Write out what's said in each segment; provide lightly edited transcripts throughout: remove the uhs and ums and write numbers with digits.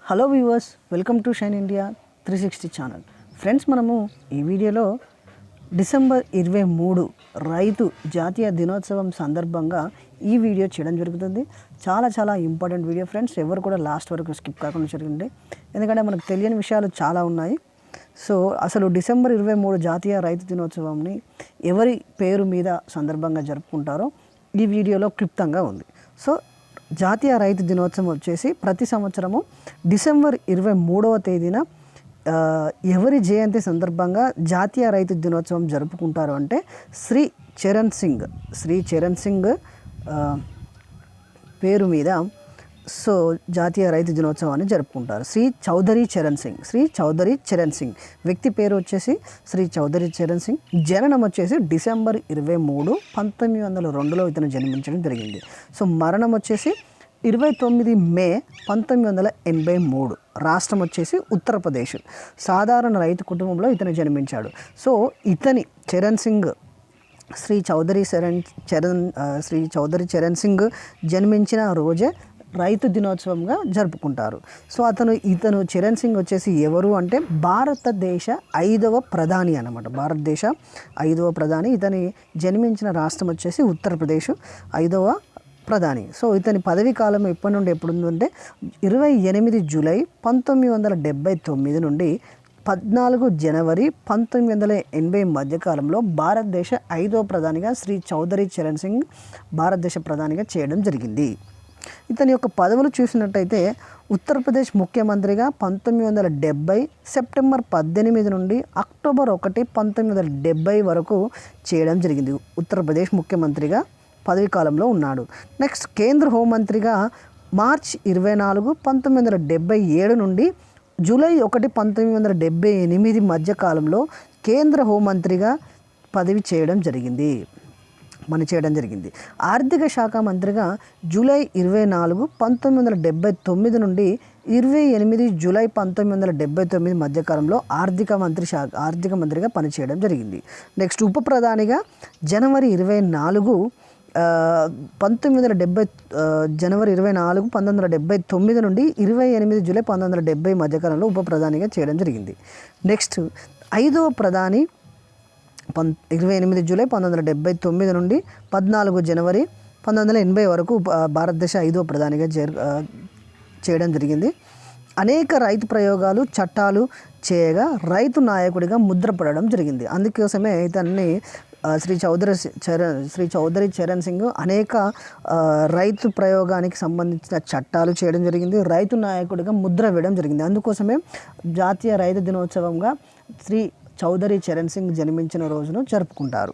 Hello viewers, welcome to shine India 360 channel. Friends, మనము ఈ వీడియోలో డిసెంబర్ 23 రైతు జాతీయ దినోత్సవం సందర్భంగా ఈ వీడియో చేయడం జరుగుతుంది. చాలా ఇంపార్టెంట్ వీడియో ఫ్రెండ్స్. ఎవరు కూడా లాస్ట్ వరకు స్కిప్ కాకుండా జరిగింది, ఎందుకంటే మనకు తెలియని విషయాలు చాలా ఉన్నాయి. సో అసలు డిసెంబర్ 23 జాతీయ రైతు దినోత్సవంని ఎవరి పేరు మీద సందర్భంగా జరుపుకుంటారో ఈ వీడియోలో క్లుప్తంగా ఉంది. సో జాతీయ రైతు దినోత్సవం వచ్చేసి ప్రతి సంవత్సరము డిసెంబర్ 23వ తేదీన ఎవరి జయంతి సందర్భంగా జాతీయ రైతు దినోత్సవం జరుపుకుంటారు అంటే శ్రీ చరణ్ సింగ్ పేరు మీద సో జాతీయ రైతు దినోత్సవాన్ని జరుపుకుంటారు. శ్రీ చౌదరి చరణ్ సింగ్ వ్యక్తి పేరు వచ్చేసి శ్రీ చౌదరి చరణ్ సింగ్. జననం వచ్చేసి డిసెంబర్ 23, 1902లో ఇతను జన్మించడం జరిగింది. సో మరణం వచ్చేసి 29 మే 1983. రాష్ట్రం వచ్చేసి ఉత్తరప్రదేశ్. సాధారణ రైతు కుటుంబంలో ఇతను జన్మించాడు. సో ఇతని శ్రీ చౌదరి చరణ్ సింగ్ జన్మించిన రోజే రైతు దినోత్సవంగా జరుపుకుంటారు. సో ఇతను చరణ్ సింగ్ వచ్చేసి ఎవరు అంటే భారతదేశ 5వ ప్రధాని అన్నమాట. భారతదేశ 5వ ప్రధాని. ఇతని జన్మించిన రాష్ట్రం వచ్చేసి ఉత్తరప్రదేశ్, 5వ ప్రధాని. సో ఇతని పదవీ కాలం ఎప్పటి నుండి ఎప్పుడు ఉందంటే 28 జూలై 1979 నుండి 14 జనవరి 1980 మధ్యకాలంలో భారతదేశ 5వ ప్రధానిగా శ్రీ చౌదరి చరణ్ సింగ్ భారతదేశ ప్రధానిగా చేయడం జరిగింది. ఇతని యొక్క పదవులు చూసినట్టయితే ఉత్తరప్రదేశ్ ముఖ్యమంత్రిగా 1970 సెప్టెంబర్ 18 నుండి అక్టోబర్ 1, 1970 వరకు చేయడం జరిగింది. ఉత్తరప్రదేశ్ ముఖ్యమంత్రిగా పదవీ కాలంలో ఉన్నాడు. నెక్స్ట్ కేంద్ర హోంమంత్రిగా మార్చ్ 24, 1977 నుండి జూలై 1, 1978 మధ్యకాలంలో కేంద్ర హోంమంత్రిగా పనిచేయడం జరిగింది. ఆర్థిక శాఖ మంత్రిగా జూలై 24, 1979 నుండి 28 జూలై 1979 మధ్యకాలంలో ఆర్థిక మంత్రిగా పనిచేయడం జరిగింది. నెక్స్ట్ ఉప ప్రధానిగా జనవరి 24, 1979 నుండి 28 జూలై 1970 మధ్యకాలంలో ఉప ప్రధానిగా చేయడం జరిగింది. నెక్స్ట్ 5వ ప్రధాని 28 జూలై 1979 నుండి 14 జనవరి 1980 వరకు భారతదేశ 5వ ప్రధానిగా చేయడం జరిగింది. అనేక రైతు ప్రయోగాలు, చట్టాలు చేయగా రైతు నాయకుడిగా ముద్రపడడం జరిగింది. అందుకోసమే ఇతన్ని శ్రీ చౌదరి చరణ్ సింగ్ అనేక రైతు ప్రయోగానికి సంబంధించిన చట్టాలు చేయడం జరిగింది. రైతు నాయకుడిగా ముద్ర వేయడం జరిగింది. అందుకోసమే జాతీయ రైతు దినోత్సవంగా శ్రీ చౌదరి చరణ్ సింగ్ జన్మించిన రోజును జరుపుకుంటారు.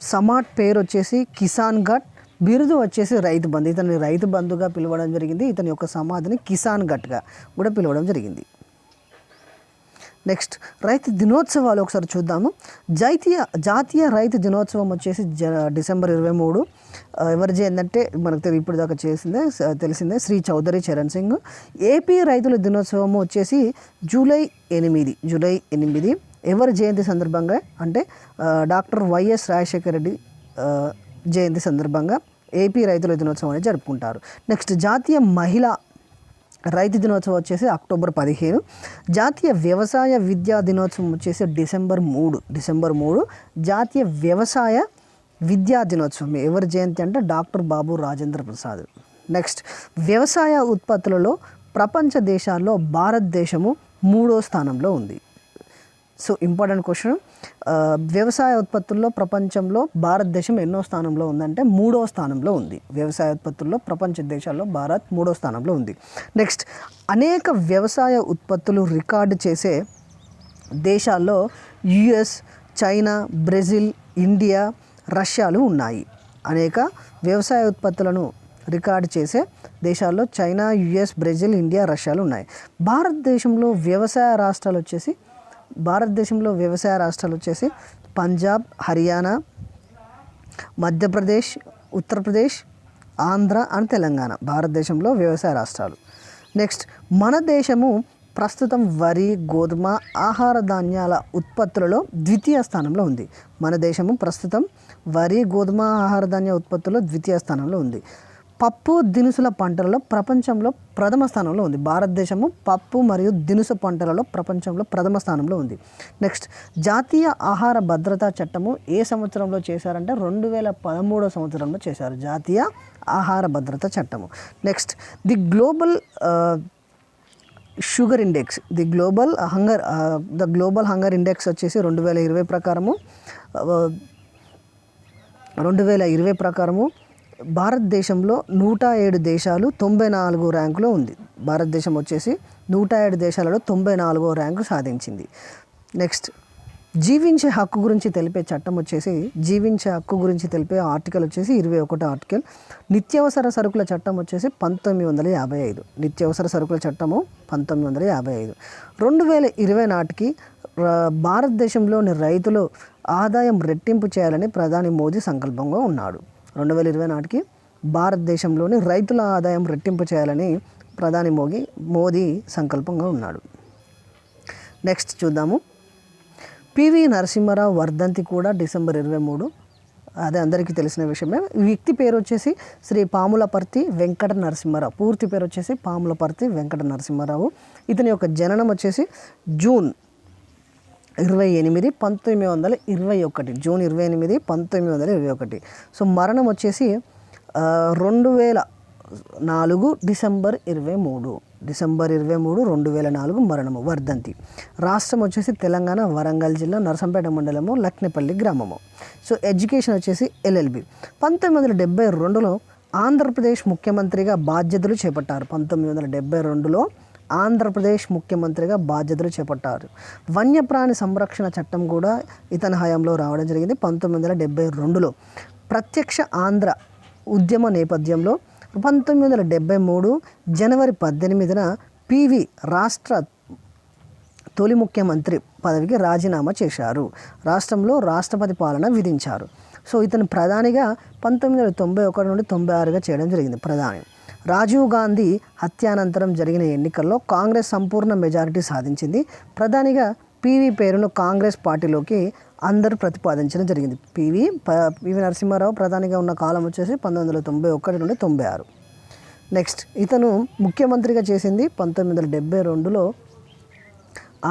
సమాట్ పేరు వచ్చేసి కిసాన్ ఘట్, బిరుదు వచ్చేసి రైతు బంధు. ఇతన్ని రైతు బంధుగా పిలవడం జరిగింది. ఇతని యొక్క సమాధిని కిసాన్ ఘట్గా కూడా పిలవడం జరిగింది. నెక్స్ట్ రైతు దినోత్సవాలు ఒకసారి చూద్దాము. జాతీయ రైతు దినోత్సవం వచ్చేసి డిసెంబర్ 23 ఎవరి జయంతి మనకు ఇప్పుడు దాకా తెలిసిందే శ్రీ చౌదరి చరణ్ సింగ్. ఏపీ రైతుల దినోత్సవం వచ్చేసి జూలై 8 ఎవరి జయంతి సందర్భంగా అంటే డాక్టర్ వైఎస్ రాజశేఖర రెడ్డి జయంతి సందర్భంగా ఏపీ రైతుల దినోత్సవాన్ని జరుపుకుంటారు. నెక్స్ట్ జాతీయ మహిళా రైతు దినోత్సవం వచ్చేసి అక్టోబర్ 15. జాతీయ వ్యవసాయ విద్యా దినోత్సవం వచ్చేసి డిసెంబర్ 3 జాతీయ వ్యవసాయ విద్యా దినోత్సవం. ఎవరి జయంతి అంటే డాక్టర్ బాబు రాజేంద్ర ప్రసాద్. నెక్స్ట్ వ్యవసాయ ఉత్పత్తులలో ప్రపంచ దేశాల్లో భారతదేశము 3వ స్థానంలో ఉంది. సో ఇంపార్టెంట్ క్వశ్చన్, వ్యవసాయ ఉత్పత్తుల్లో ప్రపంచంలో భారతదేశం ఎన్నో స్థానంలో ఉందంటే 3వ స్థానంలో ఉంది. వ్యవసాయ ఉత్పత్తుల్లో ప్రపంచ దేశాల్లో భారత్ 3వ స్థానంలో ఉంది. నెక్స్ట్ అనేక వ్యవసాయ ఉత్పత్తులు రికార్డు చేసే దేశాల్లో యుఎస్, చైనా, బ్రెజిల్, ఇండియా, రష్యాలు ఉన్నాయి. అనేక వ్యవసాయ ఉత్పత్తులను రికార్డు చేసే దేశాల్లో చైనా, యుఎస్, బ్రెజిల్, ఇండియా, రష్యాలు ఉన్నాయి. భారతదేశంలో వ్యవసాయ రాష్ట్రాలు వచ్చేసి పంజాబ్, హర్యానా, మధ్యప్రదేశ్, ఉత్తరప్రదేశ్, ఆంధ్ర అండ్ తెలంగాణ భారతదేశంలో వ్యవసాయ రాష్ట్రాలు. నెక్స్ట్ మన దేశము ప్రస్తుతం వరి, గోధుమ, ఆహార ధాన్యాల ఉత్పత్తులలో 2వ స్థానంలో ఉంది. మన దేశము ప్రస్తుతం వరి, గోధుమ, ఆహార ధాన్య ఉత్పత్తుల్లో 2వ స్థానంలో ఉంది. పప్పు దినుసుల పంటలలో ప్రపంచంలో ప్రథమ స్థానంలో ఉంది. భారతదేశము పప్పు మరియు దినుసు పంటలలో ప్రపంచంలో ప్రథమ స్థానంలో ఉంది. నెక్స్ట్, జాతీయ ఆహార భద్రతా చట్టము ఏ సంవత్సరంలో చేశారంటే 2013 సంవత్సరంలో చేశారు జాతీయ ఆహార భద్రతా చట్టము. Next, the global sugar index, the global hunger index వచ్చేసి 2020 ప్రకారము భారతదేశంలో 107 దేశాలు 94 ర్యాంకులో ఉంది. భారతదేశం వచ్చేసి 107 దేశాలలో 94వ ర్యాంకు సాధించింది. నెక్స్ట్, జీవించే హక్కు గురించి తెలిపే చట్టం వచ్చేసి, జీవించే హక్కు గురించి తెలిపే ఆర్టికల్ వచ్చేసి 21 ఆర్టికల్. నిత్యావసర సరుకుల చట్టం వచ్చేసి 1955. నిత్యావసర సరుకుల చట్టము 1955. 2020 నాటికి భారతదేశంలోని రైతులు ఆదాయం రెట్టింపు చేయాలని ప్రధాని మోదీ సంకల్పంగా ఉన్నాడు. 2020 నాటికి భారతదేశంలోని రైతుల ఆదాయం రెట్టింపు చేయాలని ప్రధాని మోదీ సంకల్పంగా ఉన్నాడు. నెక్స్ట్ చూద్దాము, పివి నరసింహారావు వర్ధంతి కూడా డిసెంబర్ 23. అదే అందరికీ తెలిసిన విషయమే. ఈ వ్యక్తి పేరు వచ్చేసి శ్రీ పాములపర్తి వెంకట నరసింహారావు. పూర్తి పేరు వచ్చేసి పాములపర్తి వెంకట నరసింహారావు. ఇతని యొక్క జననం వచ్చేసి జూన్ 28, 1921. జూన్ 28, 1921. సో మరణం వచ్చేసి 2004 డిసెంబర్ 23. 2004 మరణము. వర్ధంతి. రాష్ట్రం వచ్చేసి తెలంగాణ, వరంగల్ జిల్లా, నరసంపేట మండలము, లక్నెపల్లి గ్రామము. సో ఎడ్యుకేషన్ వచ్చేసి LLB. 1972లో ఆంధ్రప్రదేశ్ ముఖ్యమంత్రిగా బాధ్యతలు చేపట్టారు. 1972లో ఆంధ్రప్రదేశ్ ముఖ్యమంత్రిగా బాధ్యతలు చేపట్టారు. వన్యప్రాణి సంరక్షణ చట్టం కూడా ఇతని హయాంలో రావడం జరిగింది 1972లో. ప్రత్యక్ష ఆంధ్ర ఉద్యమ నేపథ్యంలో 1973 జనవరి 18న పివి రాష్ట్ర తొలి ముఖ్యమంత్రి పదవికి రాజీనామా చేశారు. రాష్ట్రంలో రాష్ట్రపతి పాలన విధించారు. సో ఇతను ప్రధానిగా 1991 నుండి 96గా చేయడం జరిగింది ప్రధాని. రాజీవ్ గాంధీ హత్యానంతరం జరిగిన ఎన్నికల్లో కాంగ్రెస్ సంపూర్ణ మెజారిటీ సాధించింది. ప్రధానిగా పివి పేరును కాంగ్రెస్ పార్టీలోకి అందరూ ప్రతిపాదించడం జరిగింది. పివి నరసింహారావు ప్రధానిగా ఉన్న కాలం వచ్చేసి 1991 నుండి 96. నెక్స్ట్, ఇతను ముఖ్యమంత్రిగా చేసింది 1972లో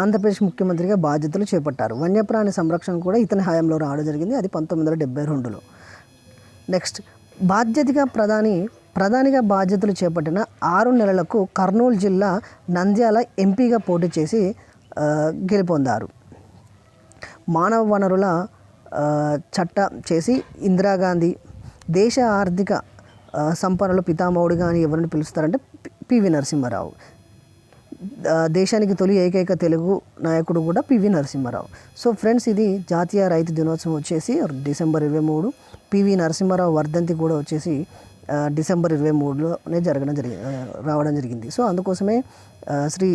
ఆంధ్రప్రదేశ్ ముఖ్యమంత్రిగా బాధ్యతలు చేపట్టారు. వన్యప్రాణి సంరక్షణ కూడా ఇతని హయాంలో రావడం జరిగింది, అది 1972లో. నెక్స్ట్, ప్రధానిగా బాధ్యతలు చేపట్టిన 6 నెలలకు కర్నూలు జిల్లా నంద్యాల ఎంపీగా పోటీ చేసి గెలుపొందారు. మానవ వనరుల చట్టం చేసి ఇందిరాగాంధీ దేశ ఆర్థిక సంపన్నుల పితామహుడిగా అని ఎవరిని పిలుస్తారంటే పివి నరసింహారావు. దేశానికి తొలి ఏకైక తెలుగు నాయకుడు కూడా పివి నరసింహారావు. సో ఫ్రెండ్స్, ఇది జాతీయ రైతు దినోత్సవం వచ్చేసి డిసెంబర్ 23. పివి నరసింహారావు వర్ధంతి కూడా వచ్చేసి డిసెంబర్ 23లోనే రావడం జరిగింది. సో అందుకోసమే శ్రీ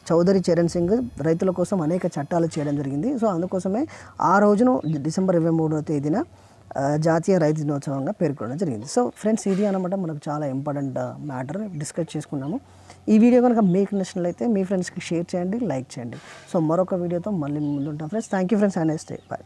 చౌదరి చరణ్ సింగ్ రైతుల కోసం అనేక చట్టాలు చేయడం జరిగింది. సో అందుకోసమే ఆ రోజును డిసెంబర్ 23వ తేదీన జాతీయ రైతు దినోత్సవంగా పేర్కొనడం జరిగింది. సో ఫ్రెండ్స్, ఇది అన్నమాట మనకు చాలా ఇంపార్టెంట్ మ్యాటర్ డిస్కస్ చేసుకున్నాము. ఈ వీడియో కనుక మీకు నచ్చినట్లయితే మీ ఫ్రెండ్స్కి షేర్ చేయండి, లైక్ చేయండి. సో మరొక వీడియోతో మళ్ళీ ముందుంటాం friends. Thank you friends, and nice day. Bye.